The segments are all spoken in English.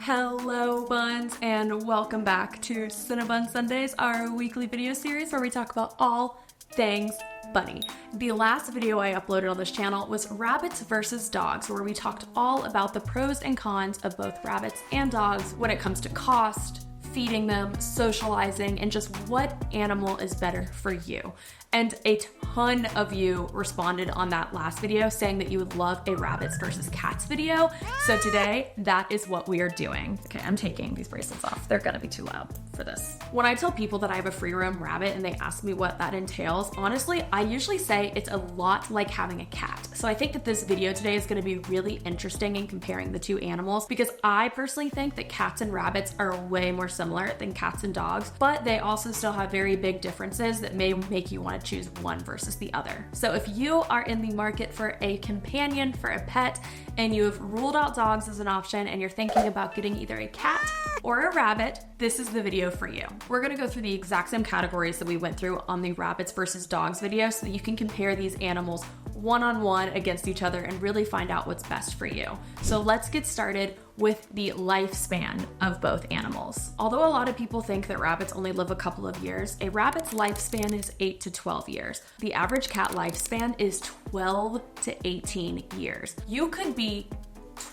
Hello Buns, and welcome back to Cinnabun Sundays, our weekly video series where we talk about all things bunny. The last video I uploaded on this channel was rabbits versus dogs, where we talked all about the pros and cons of both rabbits and dogs when it comes to cost, feeding them, socializing, and just what animal is better for you. And a ton of you responded on that last video saying that you would love a rabbits versus cats video. So today, that is what we are doing. Okay, I'm taking these bracelets off. They're gonna be too loud for this. When I tell people that I have a free roam rabbit and they ask me what that entails, honestly, I usually say it's a lot like having a cat. So I think that this video today is gonna be really interesting in comparing the two animals, because I personally think that cats and rabbits are way more similar than cats and dogs, but they also still have very big differences that may make you want to choose one versus the other. So if you are in the market for a companion, for a pet, and you have ruled out dogs as an option and you're thinking about getting either a cat or a rabbit, this is the video for you. We're gonna go through the exact same categories that we went through on the rabbits versus dogs video so that you can compare these animals one-on-one against each other and really find out what's best for you. So let's get started with the lifespan of both animals. Although a lot of people think that rabbits only live a couple of years, a rabbit's lifespan is 8 to 12 years. The average cat lifespan is 12 to 18 years. You could be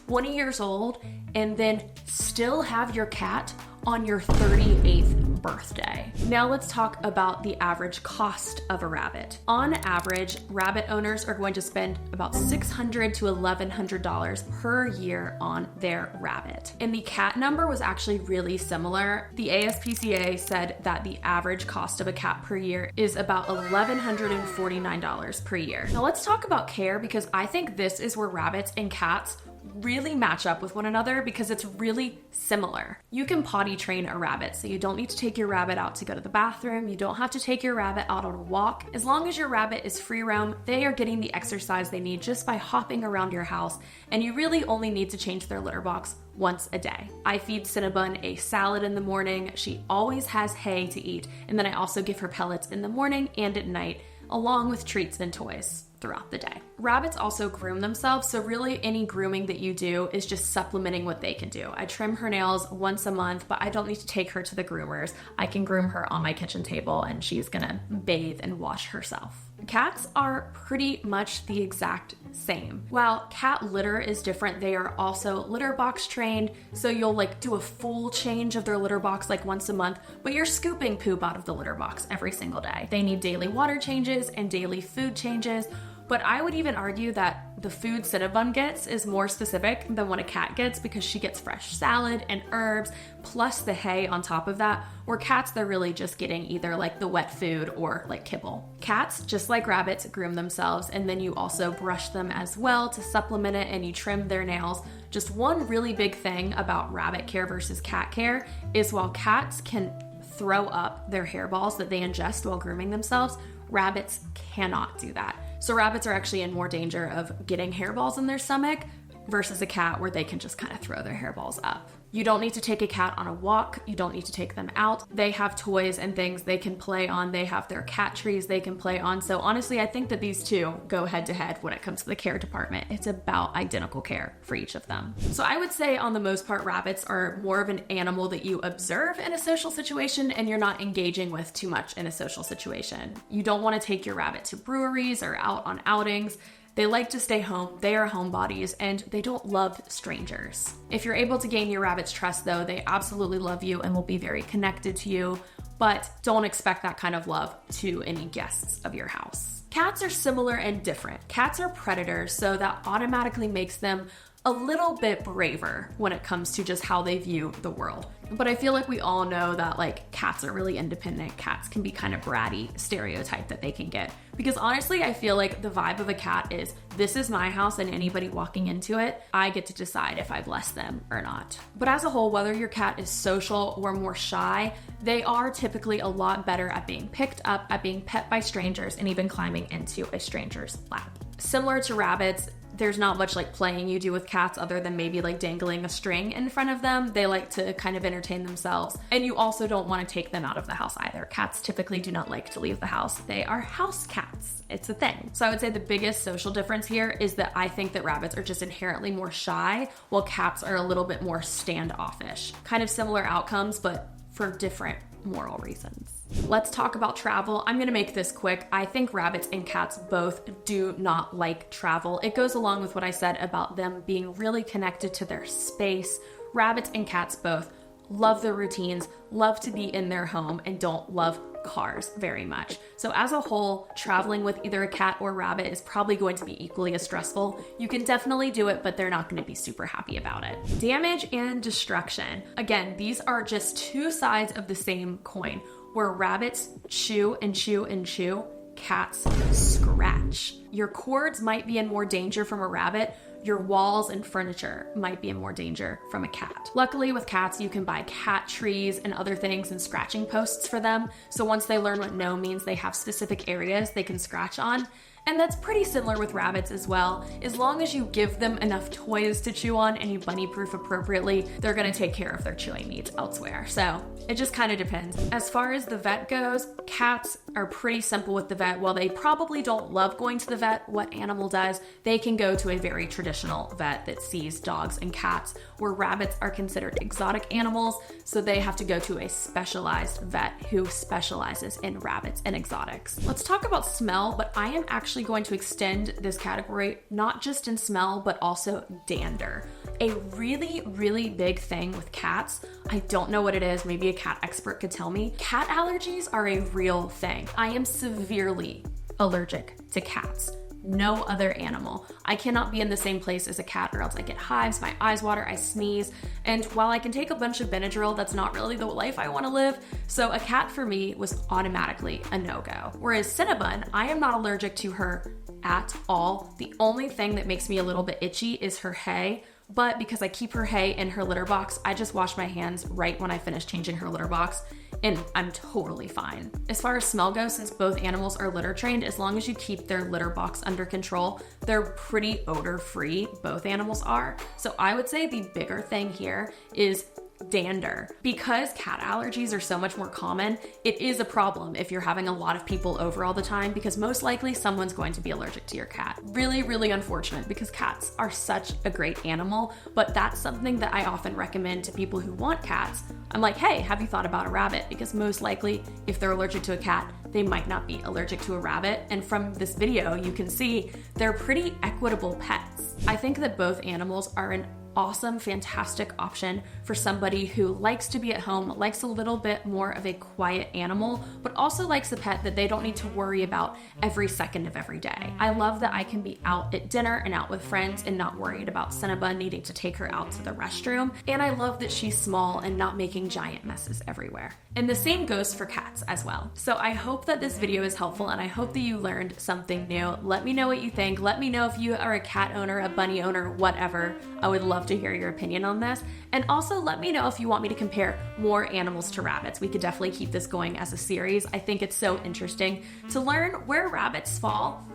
20 years old and then still have your cat on your 38th birthday. Now let's talk about the average cost of a rabbit. On average, rabbit owners are going to spend about $600 to $1,100 per year on their rabbit. And the cat number was actually really similar. The ASPCA said that the average cost of a cat per year is about $1,149 per year. Now let's talk about care, because I think this is where rabbits and cats really match up with one another because it's really similar. You can potty train a rabbit, so you don't need to take your rabbit out to go to the bathroom. You don't have to take your rabbit out on a walk. As long as your rabbit is free roam, they are getting the exercise they need just by hopping around your house, and you really only need to change their litter box once a day. I feed Cinnabun a salad in the morning. She always has hay to eat, and then I also give her pellets in the morning and at night, along with treats and toys throughout the day. Rabbits also groom themselves, so really any grooming that you do is just supplementing what they can do. I trim her nails once a month, but I don't need to take her to the groomers. I can groom her on my kitchen table and she's gonna bathe and wash herself. Cats are pretty much the exact same. While cat litter is different, they are also litter box trained, so you'll do a full change of their litter box once a month, but you're scooping poop out of the litter box every single day. They need daily water changes and daily food changes, but I would even argue that the food Cinnabun gets is more specific than what a cat gets, because she gets fresh salad and herbs, plus the hay on top of that, where cats, they're really just getting either the wet food or kibble. Cats, just like rabbits, groom themselves, and then you also brush them as well to supplement it, and you trim their nails. Just one really big thing about rabbit care versus cat care is while cats can throw up their hairballs that they ingest while grooming themselves, rabbits cannot do that. So rabbits are actually in more danger of getting hairballs in their stomach versus a cat, where they can just kind of throw their hairballs up. You don't need to take a cat on a walk. You don't need to take them out. They have toys and things they can play on. They have their cat trees they can play on. So honestly, I think that these two go head to head when it comes to the care department. It's about identical care for each of them. So I would say on the most part, rabbits are more of an animal that you observe in a social situation and you're not engaging with too much in a social situation. You don't want to take your rabbit to breweries or out on outings. They like to stay home, they are homebodies, and they don't love strangers. If you're able to gain your rabbit's trust though, they absolutely love you and will be very connected to you, but don't expect that kind of love to any guests of your house. Cats are similar and different. Cats are predators, so that automatically makes them a little bit braver when it comes to just how they view the world. But I feel like we all know that cats are really independent. Cats can be kind of bratty stereotype that they can get. Because honestly, I feel like the vibe of a cat is, this is my house and anybody walking into it, I get to decide if I bless them or not. But as a whole, whether your cat is social or more shy, they are typically a lot better at being picked up, at being pet by strangers, and even climbing into a stranger's lap. Similar to rabbits, there's not much like playing you do with cats other than maybe like dangling a string in front of them. They like to kind of entertain themselves. And you also don't want to take them out of the house either. Cats typically do not like to leave the house. They are house cats. It's a thing. So I would say the biggest social difference here is that I think that rabbits are just inherently more shy, while cats are a little bit more standoffish. Kind of similar outcomes, but for different moral reasons. Let's talk about travel. I'm gonna make this quick. I think rabbits and cats both do not like travel. It goes along with what I said about them being really connected to their space. Rabbits and cats both love their routines, love to be in their home, and don't love cars very much. So as a whole, traveling with either a cat or rabbit is probably going to be equally as stressful. You can definitely do it, but they're not going to be super happy about it. Damage and destruction. Again, these are just two sides of the same coin. Where rabbits chew and chew and chew, cats scratch. Your cords might be in more danger from a rabbit. Your walls and furniture might be in more danger from a cat. Luckily with cats, you can buy cat trees and other things and scratching posts for them. So once they learn what no means, they have specific areas they can scratch on. And that's pretty similar with rabbits as well. As long as you give them enough toys to chew on and you bunny-proof appropriately, they're gonna take care of their chewing needs elsewhere. So it just kind of depends. As far as the vet goes, cats are pretty simple with the vet. While they probably don't love going to the vet, what animal does? They can go to a very traditional vet that sees dogs and cats, where rabbits are considered exotic animals, so they have to go to a specialized vet who specializes in rabbits and exotics. Let's talk about smell, but I am actually going to extend this category not just in smell, but also dander. A really, really big thing with cats, I don't know what it is, maybe a cat expert could tell me. Cat allergies are a real thing. I am severely allergic to cats. No other animal. I cannot be in the same place as a cat or else I get hives, my eyes water, I sneeze. And while I can take a bunch of Benadryl, that's not really the life I want to live. So a cat for me was automatically a no-go. Whereas Cinnabun, I am not allergic to her at all. The only thing that makes me a little bit itchy is her hay. But because I keep her hay in her litter box, I just wash my hands right when I finish changing her litter box, and I'm totally fine. As far as smell goes, since both animals are litter trained, as long as you keep their litter box under control, they're pretty odor free, both animals are. So I would say the bigger thing here is dander. Because cat allergies are so much more common, it is a problem if you're having a lot of people over all the time, because most likely someone's going to be allergic to your cat. Really, really unfortunate, because cats are such a great animal, but that's something that I often recommend to people who want cats. I'm like, hey, have you thought about a rabbit? Because most likely, if they're allergic to a cat, they might not be allergic to a rabbit. And from this video, you can see they're pretty equitable pets. I think that both animals are an awesome, fantastic option for somebody who likes to be at home, likes a little bit more of a quiet animal, but also likes a pet that they don't need to worry about every second of every day. I love that I can be out at dinner and out with friends and not worried about Cinnabun needing to take her out to the restroom. And I love that she's small and not making giant messes everywhere. And the same goes for cats as well. So I hope that this video is helpful, and I hope that you learned something new. Let me know what you think. Let me know if you are a cat owner, a bunny owner, whatever. I would love to hear your opinion on this. And also let me know if you want me to compare more animals to rabbits. We could definitely keep this going as a series. I think it's so interesting to learn where rabbits fall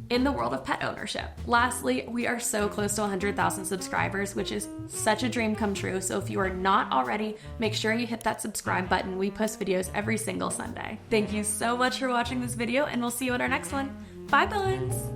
in the world of pet ownership. Lastly, we are so close to 100,000 subscribers, which is such a dream come true. So if you are not already, make sure you hit that subscribe button. We post videos every single Sunday. Thank you so much for watching this video, and we'll see you in our next one. Bye, Buns!